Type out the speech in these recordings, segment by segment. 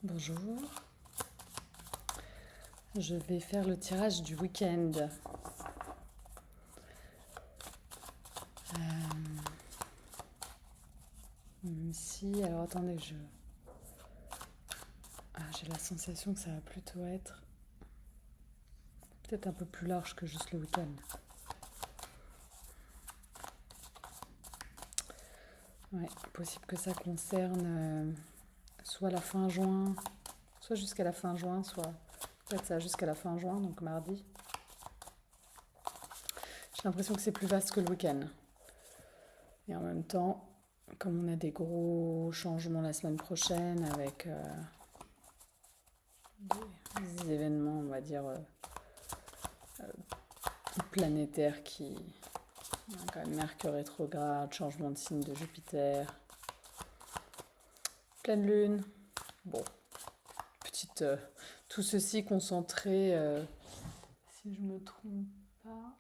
Bonjour, je vais faire le tirage du week-end. Même si, alors attendez, j'ai la sensation que ça va plutôt être peut-être un peu plus large que juste le week-end. Ouais, possible que ça concerne soit la fin juin, soit jusqu'à la fin juin, soit peut-être ça jusqu'à la fin juin, donc mardi. J'ai l'impression que c'est plus vaste que le week-end. Et en même temps, comme on a des gros changements la semaine prochaine avec des événements, on va dire, planétaires qui... Quand même Mercure rétrograde, changement de signe de Jupiter, pleine lune. Bon, petite... tout ceci concentré, si je me trompe pas,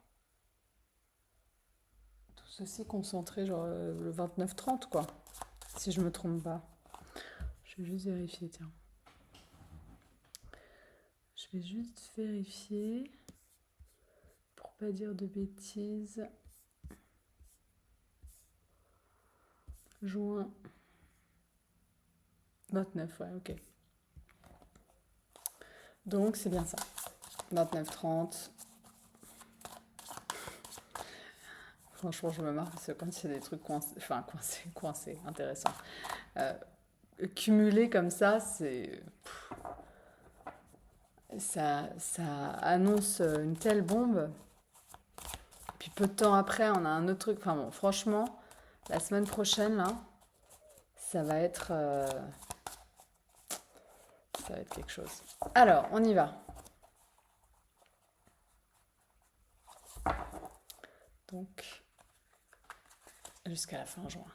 tout ceci concentré genre le 29-30 quoi, si je me trompe pas. Je vais juste vérifier, tiens. Je vais juste vérifier pour pas dire de bêtises. Juin 29, ouais, ok. Donc c'est bien ça. 29-30. Franchement, je me marre parce que quand il y a des trucs coincés, enfin coincés, intéressant. Euh, Cumulé comme ça, ça annonce une telle bombe. Puis peu de temps après, on a un autre truc. Enfin bon, franchement, la semaine prochaine, là, ça va être, ça va être quelque chose. Alors, on y va. Donc, jusqu'à la fin juin.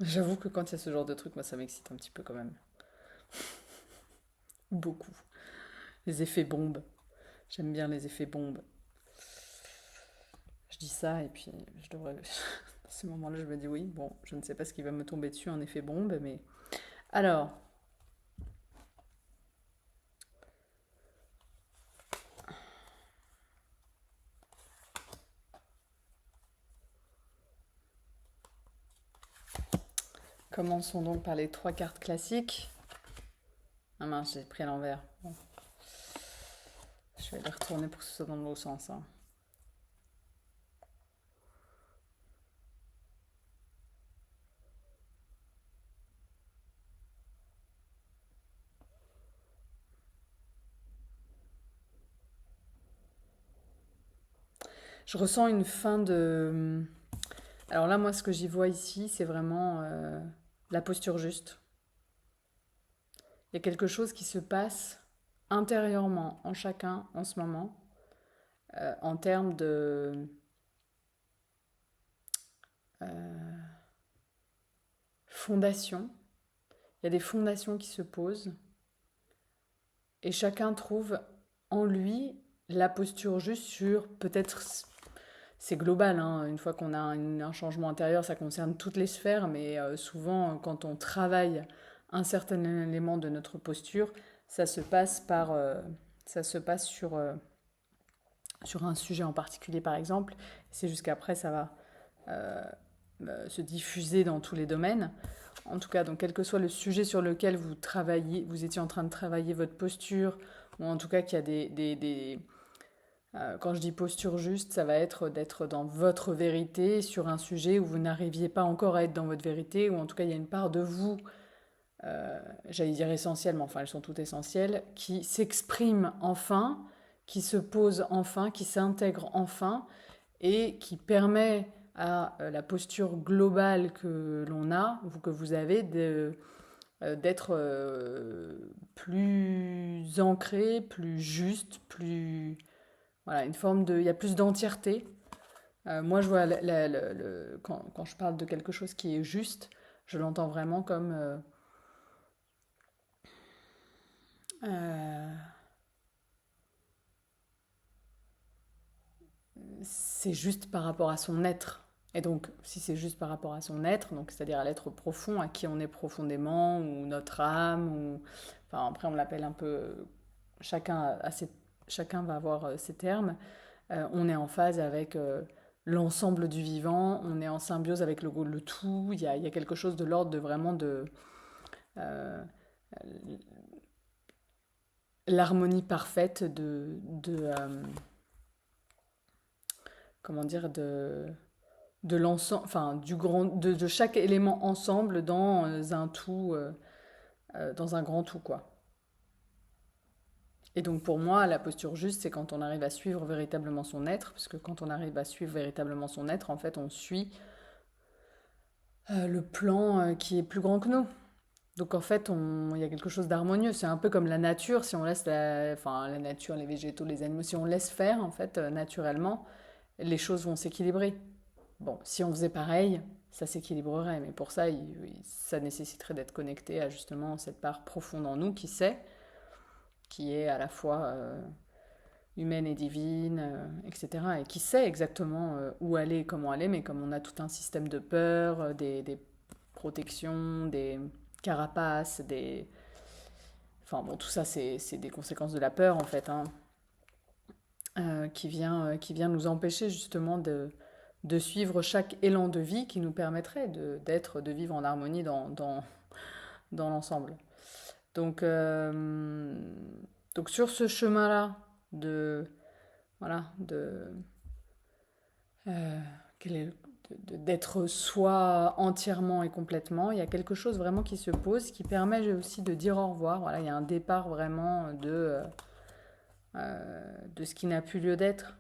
J'avoue que quand il y a ce genre de truc, moi, ça m'excite un petit peu quand même. Beaucoup. Les effets bombes. J'aime bien les effets bombes. Je dis ça et puis je devrais... Dans ce moment-là, je me dis oui, bon, je ne sais pas ce qui va me tomber dessus en effet bombe, mais... Alors, commençons donc par les trois cartes classiques. Ah mince, j'ai pris à l'envers. Bon. Je vais les retourner pour que ce soit dans le bon sens, hein. Je ressens une fin de... Alors là, moi, ce que j'y vois ici, c'est vraiment la posture juste. Il y a quelque chose qui se passe intérieurement en chacun en ce moment, en termes de fondation. Il y a des fondations qui se posent et chacun trouve en lui la posture juste sur peut-être... C'est global, hein. Une fois qu'on a un changement intérieur, ça concerne toutes les sphères, mais souvent, quand on travaille un certain élément de notre posture, ça se passe par, ça se passe sur un sujet en particulier, par exemple. C'est jusqu'après, ça va se diffuser dans tous les domaines. En tout cas, donc quel que soit le sujet sur lequel vous travaillez, vous étiez en train de travailler votre posture, ou en tout cas qu'il y a quand je dis posture juste, ça va être d'être dans votre vérité sur un sujet où vous n'arriviez pas encore à être dans votre vérité, ou en tout cas il y a une part de vous, j'allais dire essentielle, mais enfin elles sont toutes essentielles, qui s'exprime enfin, qui se pose enfin, qui s'intègre enfin, et qui permet à la posture globale que l'on a, ou que vous avez, d'être plus ancré, plus juste, plus... Voilà, une forme de... Il y a plus d'entièreté. Moi, je vois quand je parle de quelque chose qui est juste, je l'entends vraiment comme... euh, c'est juste par rapport à son être. Et donc, si c'est juste par rapport à son être, donc c'est-à-dire à l'être profond, à qui on est profondément, ou notre âme, ou enfin après on l'appelle un peu, chacun chacun va avoir ses termes. On est en phase avec l'ensemble du vivant, on est en symbiose avec le tout. Il y a quelque chose de l'ordre de vraiment de euh, l'harmonie parfaite comment dire de l'ensemble, enfin du grand, de chaque élément ensemble dans un tout, dans un grand tout quoi. Et donc pour moi, la posture juste, c'est quand on arrive à suivre véritablement son être, parce que quand on arrive à suivre véritablement son être, en fait, on suit le plan qui est plus grand que nous. Donc en fait, il y a quelque chose d'harmonieux. C'est un peu comme la nature, si on laisse enfin, la nature, les végétaux, les animaux, si on laisse faire, en fait, naturellement, les choses vont s'équilibrer. Bon, si on faisait pareil, ça s'équilibrerait, mais pour ça, ça nécessiterait d'être connecté à justement cette part profonde en nous qui sait, qui est à la fois humaine et divine, etc. Et qui sait exactement où aller et comment aller, mais comme on a tout un système de peur, des protections, des carapaces, des... Enfin bon, tout ça, c'est des conséquences de la peur, en fait, hein, qui vient nous empêcher justement de suivre chaque élan de vie qui nous permettrait de vivre en harmonie dans l'ensemble. Donc, donc sur ce chemin-là de voilà euh, d'être soi entièrement et complètement, il y a quelque chose vraiment qui se pose, qui permet aussi de dire au revoir. Voilà, il y a un départ vraiment de ce qui n'a plus lieu d'être.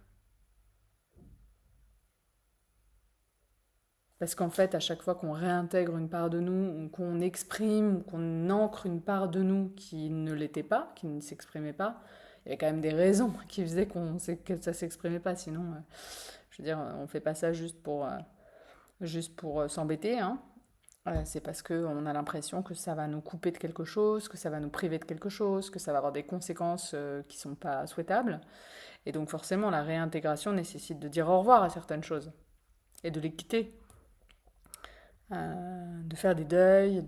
Parce qu'en fait, à chaque fois qu'on réintègre une part de nous, ou qu'on exprime, ou qu'on ancre une part de nous qui ne l'était pas, qui ne s'exprimait pas, il y avait quand même des raisons qui faisaient que ça ne s'exprimait pas. Sinon, je veux dire, on ne fait pas ça juste pour s'embêter. Hein. C'est parce qu'on a l'impression que ça va nous couper de quelque chose, que ça va nous priver de quelque chose, que ça va avoir des conséquences qui ne sont pas souhaitables. Et donc forcément, la réintégration nécessite de dire au revoir à certaines choses et de les quitter. De faire des deuils,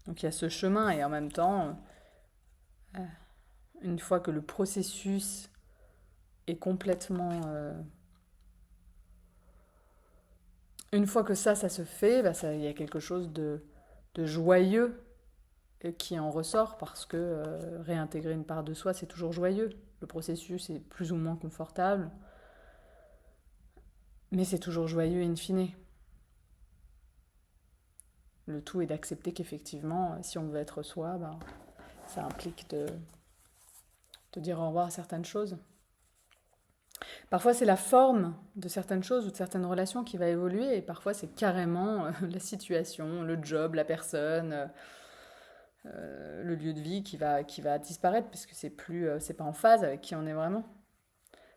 donc il y a ce chemin et en même temps, une fois que le processus est complètement... une fois que ça se fait, bah il y a quelque chose de joyeux qui en ressort parce que réintégrer une part de soi, c'est toujours joyeux. Le processus est plus ou moins confortable, mais c'est toujours joyeux in fine. Le tout est d'accepter qu'effectivement, si on veut être soi, ben, ça implique de dire au revoir à certaines choses. Parfois, c'est la forme de certaines choses ou de certaines relations qui va évoluer, et parfois, c'est carrément la situation, le job, la personne, le lieu de vie qui va disparaître, parce que c'est pas en phase avec qui on est vraiment.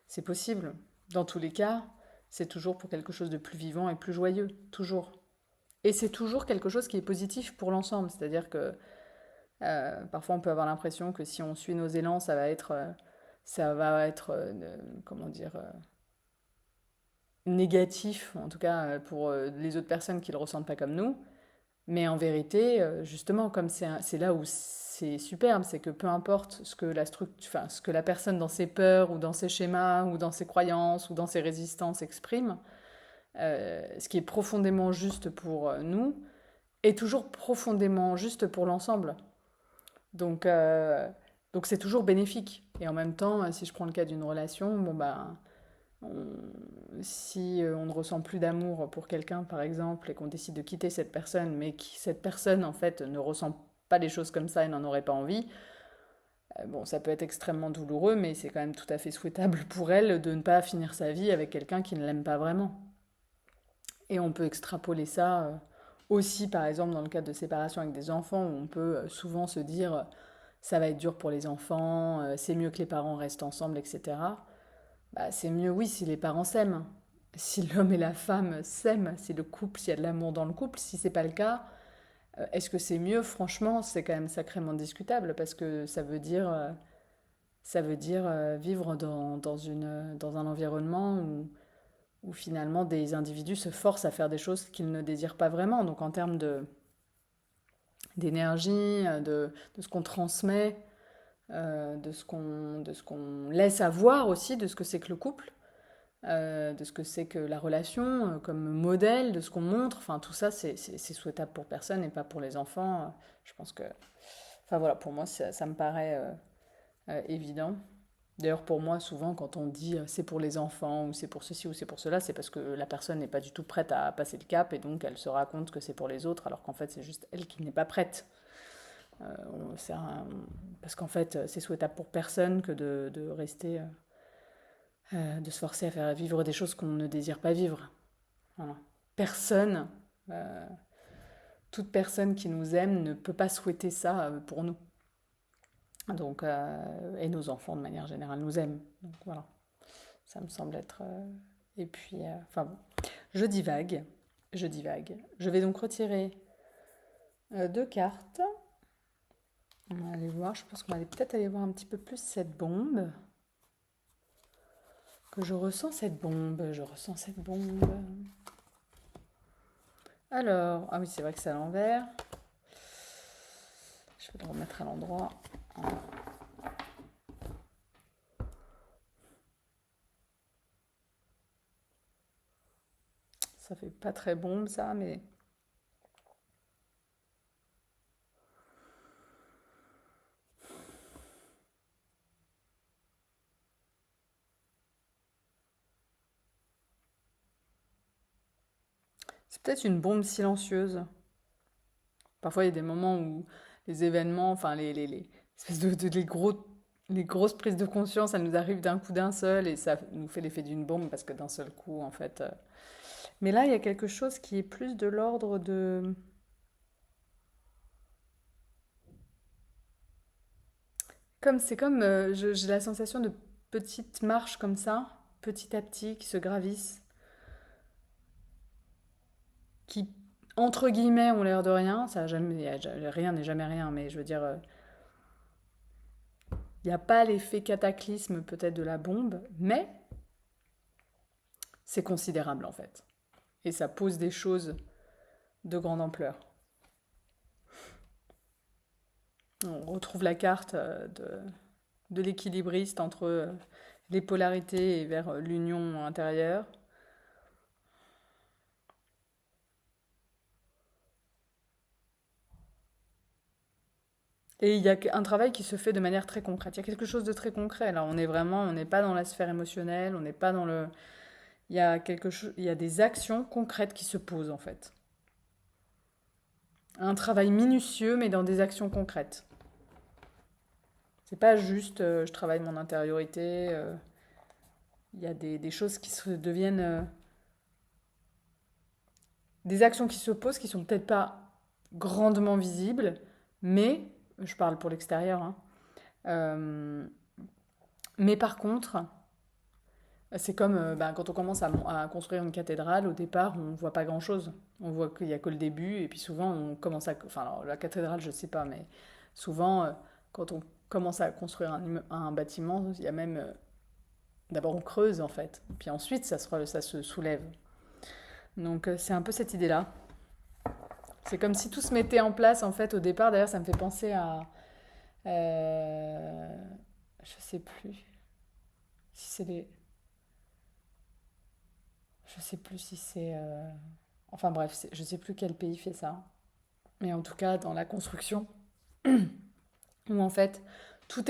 C'est possible. Dans tous les cas, c'est toujours pour quelque chose de plus vivant et plus joyeux, toujours. Et c'est toujours quelque chose qui est positif pour l'ensemble, c'est-à-dire que parfois, on peut avoir l'impression que si on suit nos élans, ça va être comment dire, négatif, en tout cas pour les autres personnes qui ne le ressentent pas comme nous. Mais en vérité, justement, comme c'est là où c'est superbe, c'est que peu importe enfin, ce que la personne dans ses peurs ou dans ses schémas ou dans ses croyances ou dans ses résistances exprime, ce qui est profondément juste pour nous est toujours profondément juste pour l'ensemble. Donc, donc c'est toujours bénéfique. Et en même temps, si je prends le cas d'une relation, bon ben, si on ne ressent plus d'amour pour quelqu'un, par exemple, et qu'on décide de quitter cette personne, mais que cette personne, en fait, ne ressent pas les choses comme ça et n'en aurait pas envie, bon, ça peut être extrêmement douloureux, mais c'est quand même tout à fait souhaitable pour elle de ne pas finir sa vie avec quelqu'un qui ne l'aime pas vraiment. Et on peut extrapoler ça aussi, par exemple, dans le cadre de séparation avec des enfants, où on peut souvent se dire ça va être dur pour les enfants, c'est mieux que les parents restent ensemble, etc. Bah, c'est mieux, oui, si les parents s'aiment. Si l'homme et la femme s'aiment, si le couple, s'il y a de l'amour dans le couple, si c'est pas le cas, est-ce que c'est mieux? Franchement, c'est quand même sacrément discutable parce que ça veut dire vivre dans un environnement où finalement des individus se forcent à faire des choses qu'ils ne désirent pas vraiment. Donc en termes d'énergie, de ce qu'on transmet, de ce qu'on laisse avoir aussi, de ce que c'est que le couple, de ce que c'est que la relation comme modèle, de ce qu'on montre. Enfin, tout ça, c'est souhaitable pour personne et pas pour les enfants. Je pense que... Enfin voilà, pour moi, ça me paraît évident. D'ailleurs, pour moi, souvent, quand on dit c'est pour les enfants, ou c'est pour ceci, ou c'est pour cela, c'est parce que la personne n'est pas du tout prête à passer le cap, et donc elle se raconte que c'est pour les autres, alors qu'en fait, c'est juste elle qui n'est pas prête. Parce qu'en fait, c'est souhaitable pour personne que de rester, de se forcer à faire vivre des choses qu'on ne désire pas vivre. Voilà. Personne, euh, toute personne qui nous aime ne peut pas souhaiter ça pour nous. Donc, et nos enfants, de manière générale, nous aiment. Donc voilà, ça me semble être... Et puis, enfin bon, je divague, je divague. Je vais donc retirer deux cartes. On va aller voir, je pense qu'on va peut-être aller voir un petit peu plus cette bombe. Que je ressens cette bombe, je ressens cette bombe. Alors, ah oui, c'est vrai que c'est à l'envers. Je vais le remettre à l'endroit. Ça fait pas très bombe ça, mais... C'est peut-être une bombe silencieuse. Parfois, il y a des moments où les événements, enfin les espèces les grosses prises de conscience, elles nous arrivent d'un coup d'un seul et ça nous fait l'effet d'une bombe parce que d'un seul coup, en fait. Mais là, il y a quelque chose qui est plus de l'ordre de... J'ai la sensation de petites marches comme ça, petit à petit, qui se gravissent, qui, entre guillemets, ont l'air de rien. Ça a jamais, rien n'est jamais rien, mais je veux dire, il n'y a pas l'effet cataclysme peut-être de la bombe, mais c'est considérable en fait. Et ça pose des choses de grande ampleur. On retrouve la carte de l'équilibriste entre les polarités et vers l'union intérieure. Et il y a un travail qui se fait de manière très concrète. Il y a quelque chose de très concret. Là, on n'est pas dans la sphère émotionnelle, on n'est pas dans le... il y a des actions concrètes qui se posent en fait. Un travail minutieux, mais dans des actions concrètes. C'est pas juste je travaille mon intériorité. Il y a des choses qui se deviennent... des actions qui se posent qui sont peut-être pas grandement visibles, mais, je parle pour l'extérieur, hein, euh, mais par contre, c'est comme quand on commence à construire une cathédrale, au départ, on ne voit pas grand-chose. On voit qu'il n'y a que le début, et puis souvent, on commence à... Enfin, alors, la cathédrale, je ne sais pas, mais souvent, quand on commence à construire un bâtiment, il y a même... d'abord, on creuse, en fait. Puis ensuite, ça se soulève. Donc, c'est un peu cette idée-là. C'est comme si tout se mettait en place, en fait, au départ. D'ailleurs, ça me fait penser à... je sais plus si c'est les... Je sais plus si c'est... Enfin bref, je sais plus quel pays fait ça. Mais en tout cas, dans la construction, où en fait, toutes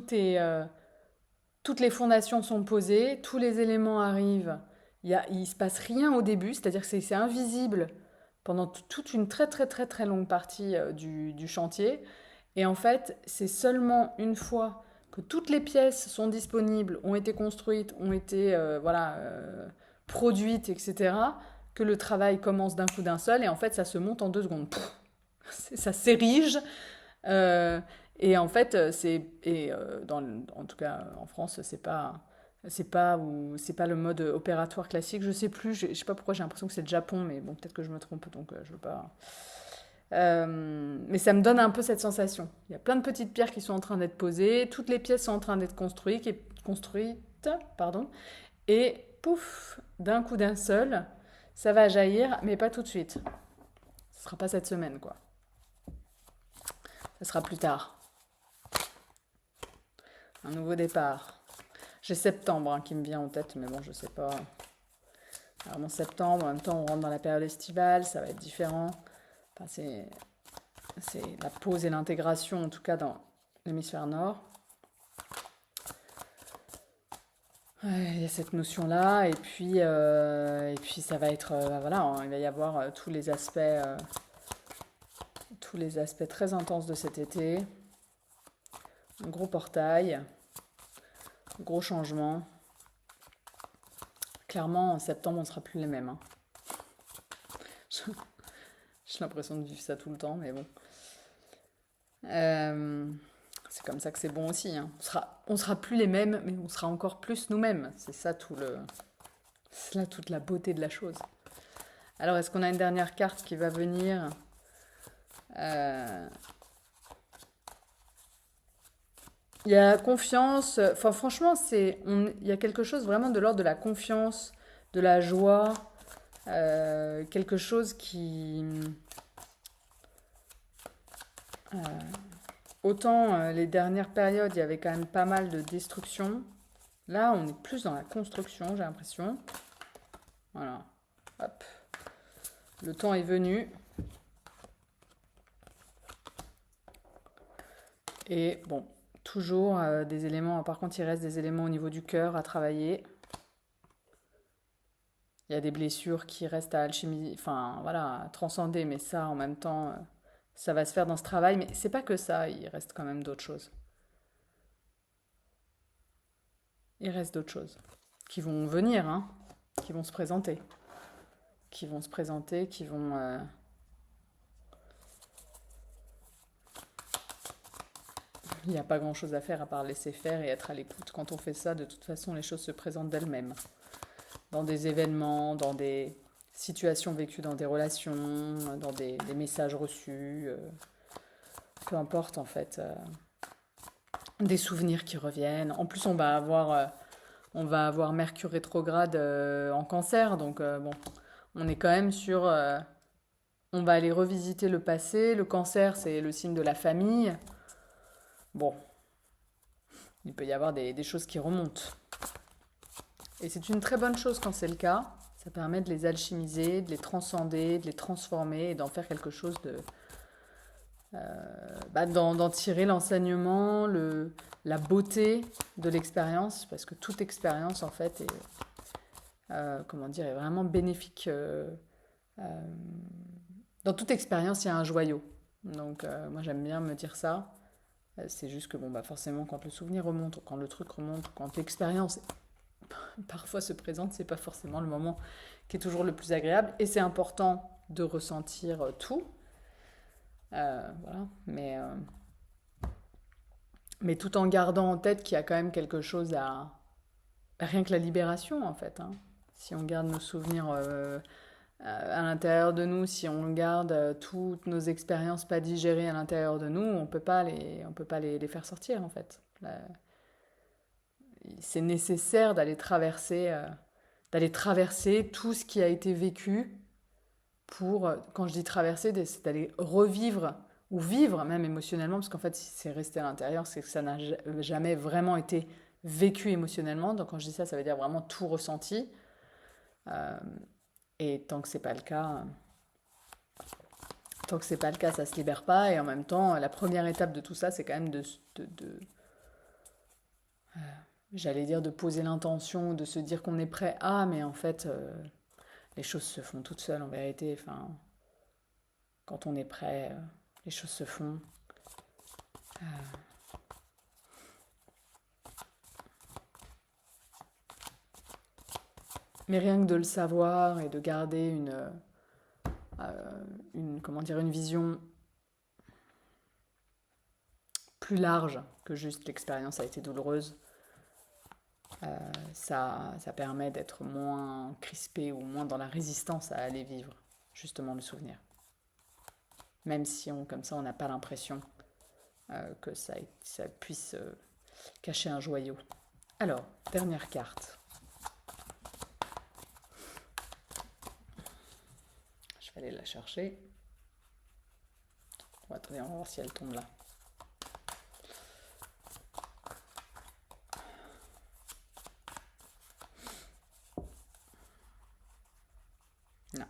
les fondations sont posées, tous les éléments arrivent. Il se passe rien au début, c'est-à-dire que c'est invisible pendant toute une très très très très longue partie du chantier. Et en fait, c'est seulement une fois que toutes les pièces sont disponibles, ont été construites, ont été produites, etc., que le travail commence d'un coup d'un seul. Et en fait, ça se monte en 2 secondes. Pff, ça s'érige. euh, et en fait, en tout cas en France, c'est pas le mode opératoire classique. Je sais plus, je sais pas pourquoi j'ai l'impression que c'est le Japon, mais bon, peut-être que je me trompe, donc je veux pas. Mais ça me donne un peu cette sensation. Il y a plein de petites pierres qui sont en train d'être posées, toutes les pièces sont en train d'être construites, pardon, et pouf, d'un coup d'un seul, ça va jaillir, mais pas tout de suite. Ce sera pas cette semaine, quoi. Ça sera plus tard. Un nouveau départ. J'ai septembre hein, qui me vient en tête, mais bon, je sais pas. Alors, mon septembre, en même temps, on rentre dans la période estivale, ça va être différent. Enfin, c'est la pause et l'intégration, en tout cas dans l'hémisphère nord. Il y a cette notion-là, et puis ça va être, voilà, hein, il va y avoir tous les aspects très intenses de cet été. Un gros portail, un gros changement. Clairement, en septembre, on ne sera plus les mêmes. Hein. J'ai l'impression de vivre ça tout le temps, mais bon. C'est comme ça que c'est bon aussi. Hein. On sera plus les mêmes, mais on sera encore plus nous-mêmes. C'est là toute la beauté de la chose. Alors, est-ce qu'on a une dernière carte qui va venir Il y a confiance. Enfin, franchement, il y a quelque chose vraiment de l'ordre de la confiance, de la joie, quelque chose qui. euh, Autant les dernières périodes, il y avait quand même pas mal de destruction. Là, on est plus dans la construction, j'ai l'impression. Voilà. Hop. Le temps est venu. Et bon, toujours des éléments. Par contre, il reste des éléments au niveau du cœur à travailler. Il y a des blessures qui restent à alchimiser, enfin voilà, à transcender, mais ça, en même temps, ça va se faire dans ce travail. Mais c'est pas que ça, il reste quand même d'autres choses. Il reste d'autres choses qui vont venir, hein, qui vont se présenter, qui vont. Il n'y a pas grand-chose à faire à part laisser faire et être à l'écoute. Quand on fait ça, de toute façon, les choses se présentent d'elles-mêmes. Dans des événements, dans des situations vécues dans des relations, dans des messages reçus, peu importe en fait, des souvenirs qui reviennent. En plus, on va avoir Mercure rétrograde en Cancer, donc bon, on est quand même sur, on va aller revisiter le passé. Le Cancer, c'est le signe de la famille. Bon, il peut y avoir des choses qui remontent. Et c'est une très bonne chose quand c'est le cas. Ça permet de les alchimiser, de les transcender, de les transformer et d'en faire quelque chose de... d'en tirer l'enseignement, la beauté de l'expérience, parce que toute expérience, en fait, comment dire, est vraiment bénéfique. Dans toute expérience, il y a un joyau. Donc, moi, j'aime bien me dire ça. C'est juste que, bon, bah, forcément, quand le souvenir remonte, quand le truc remonte, quand l'expérience parfois se présente, c'est pas forcément le moment qui est toujours le plus agréable. Et c'est important de ressentir tout. Voilà. Mais tout en gardant en tête qu'il y a quand même quelque chose à... Rien que la libération, en fait. Hein. Si on garde nos souvenirs à l'intérieur de nous, si on garde toutes nos expériences pas digérées à l'intérieur de nous, on peut pas les faire sortir, en fait. C'est nécessaire d'aller traverser tout ce qui a été vécu pour, quand je dis traverser, c'est d'aller revivre ou vivre même émotionnellement, parce qu'en fait, si c'est resté à l'intérieur, c'est que ça n'a jamais vraiment été vécu émotionnellement. Donc quand je dis ça, ça veut dire vraiment tout ressenti. Euh, et tant que c'est pas le cas, ça se libère pas. Et en même temps, la première étape de tout ça, c'est quand même j'allais dire de poser l'intention, de se dire qu'on est prêt à, mais en fait, les choses se font toutes seules en vérité. Enfin, quand on est prêt, les choses se font. Euh, Mais rien que de le savoir et de garder comment dire, une vision plus large que juste l'expérience a été douloureuse, ça permet d'être moins crispé ou moins dans la résistance à aller vivre justement le souvenir. même si comme ça on n'a pas l'impression que ça puisse cacher un joyau. Alors, dernière carte. Je vais aller la chercher. Bon, attendez, on va voir si elle tombe là. Non.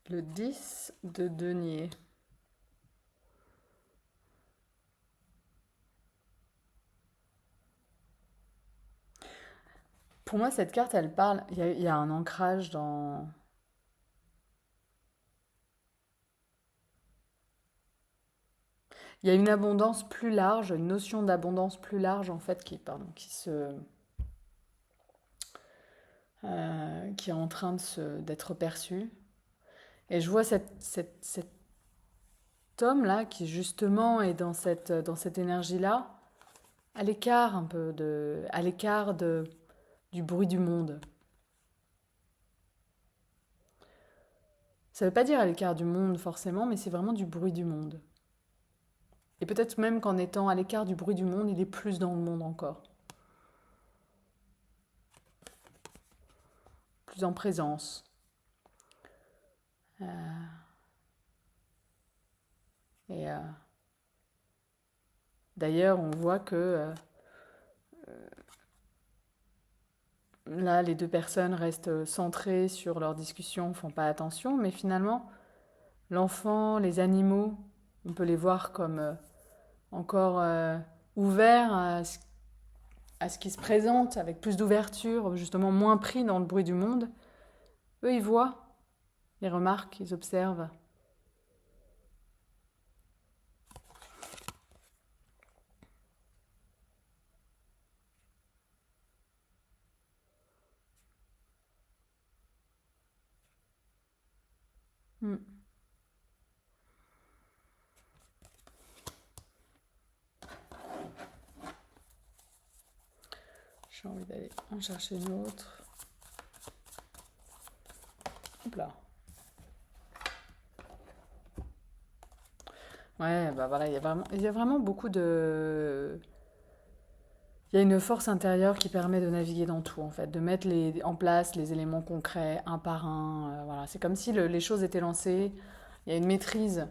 Le 10 de denier. Pour moi, cette carte, elle parle. Il y a un ancrage dans. Il y a une abondance plus large, une notion d'abondance plus large en fait qui est en train d'être perçue. Et je vois cet homme-là qui justement est dans cette énergie-là, à l'écart un peu à l'écart du bruit du monde. Ça ne veut pas dire à l'écart du monde forcément, mais c'est vraiment du bruit du monde. Et peut-être même qu'en étant à l'écart du bruit du monde, il est plus dans le monde encore. Plus en présence. Euh, et d'ailleurs, on voit que là, les deux personnes restent centrées sur leur discussion, ne font pas attention, mais finalement, l'enfant, les animaux, on peut les voir comme encore ouverts à ce qui se présente, avec plus d'ouverture, justement moins pris dans le bruit du monde. Eux, ils voient, ils remarquent, ils observent. Hmm. J'ai envie d'aller en chercher une autre. Hop là. Ouais, bah voilà, il y a vraiment beaucoup de... Il y a une force intérieure qui permet de naviguer dans tout, en fait, de mettre en place les éléments concrets, un par un. Voilà. C'est comme si les choses étaient lancées. Il y a une maîtrise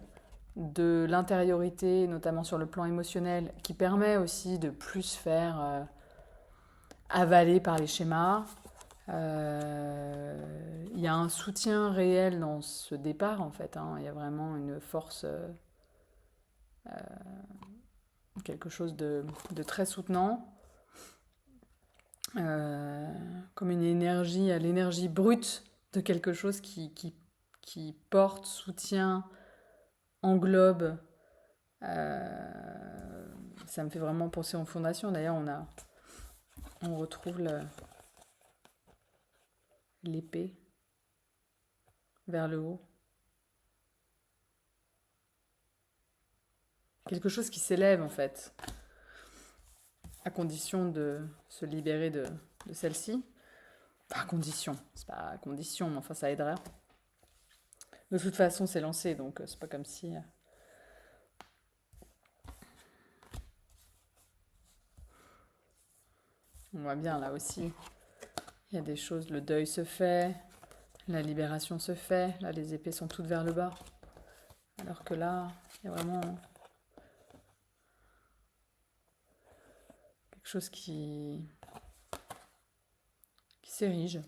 de l'intériorité, notamment sur le plan émotionnel, qui permet aussi de plus faire avaler par les schémas. Il y a un soutien réel dans ce départ, en fait. Hein. Il y a vraiment une force, quelque chose de très soutenant. Comme une énergie, l'énergie brute de quelque chose qui porte, soutient, englobe. Ça me fait vraiment penser aux fondations. D'ailleurs, on retrouve l'épée vers le haut. Quelque chose qui s'élève en fait, à condition de se libérer de celle-ci. Pas à condition, c'est pas à condition, mais enfin ça aidera. De toute façon, c'est lancé, donc c'est pas comme si. On voit bien là aussi, il y a des choses, le deuil se fait, la libération se fait, là les épées sont toutes vers le bas. Alors que là, il y a vraiment quelque chose qui s'érige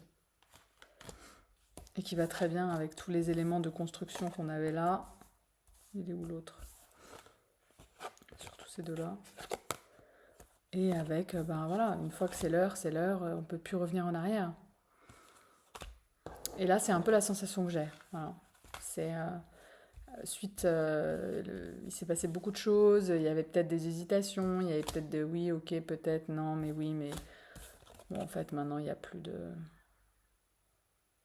et qui va très bien avec tous les éléments de construction qu'on avait là. Il est où l'autre? Surtout ces deux-là. Et avec, ben voilà, une fois que c'est l'heure, on ne peut plus revenir en arrière. Et là, c'est un peu la sensation que j'ai. Voilà. C'est suite, il s'est passé beaucoup de choses. Il y avait peut-être des hésitations, il y avait peut-être des oui, ok, peut-être, non, mais oui, mais bon, en fait, maintenant, il n'y a plus de.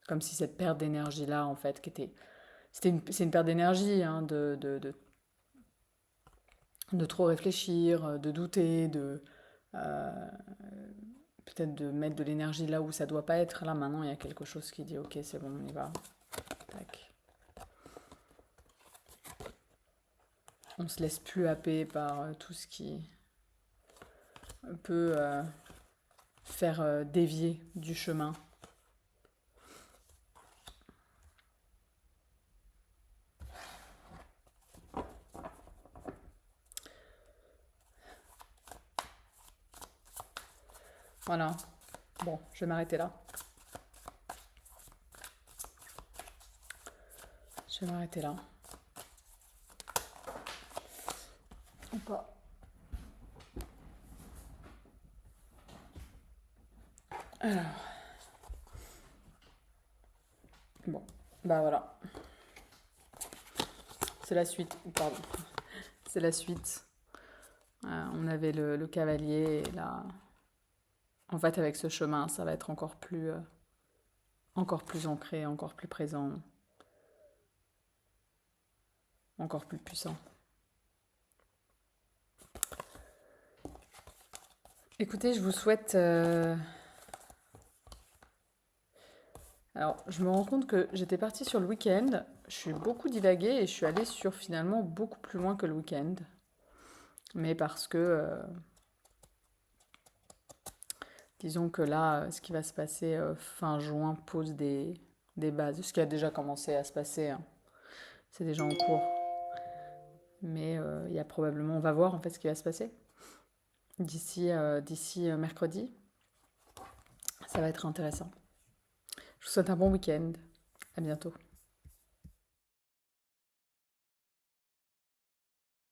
Comme si cette perte d'énergie-là, en fait, c'est une perte d'énergie, hein, de trop réfléchir, de douter, euh, peut-être de mettre de l'énergie là où ça doit pas être. Là, maintenant, il y a quelque chose qui dit, ok, c'est bon, on y va. Tac. On se laisse plus happer par tout ce qui peut faire dévier du chemin. Voilà. Bon, je vais m'arrêter là. Je vais m'arrêter là. Ou pas. Alors. Bon, bah voilà. C'est la suite. Pardon. C'est la suite. On avait le cavalier et là. En fait, avec ce chemin, ça va être encore plus ancré, encore plus présent, encore plus puissant. Écoutez, je vous souhaite... Alors, je me rends compte que j'étais partie sur le week-end, je suis beaucoup divaguée et je suis allée sur finalement beaucoup plus loin que le week-end. Mais parce que, disons que là, ce qui va se passer fin juin pose des bases. Ce qui a déjà commencé à se passer, hein. C'est déjà en cours. Mais il y a probablement, on va voir en fait ce qui va se passer d'ici mercredi. Ça va être intéressant. Je vous souhaite un bon week-end. À bientôt.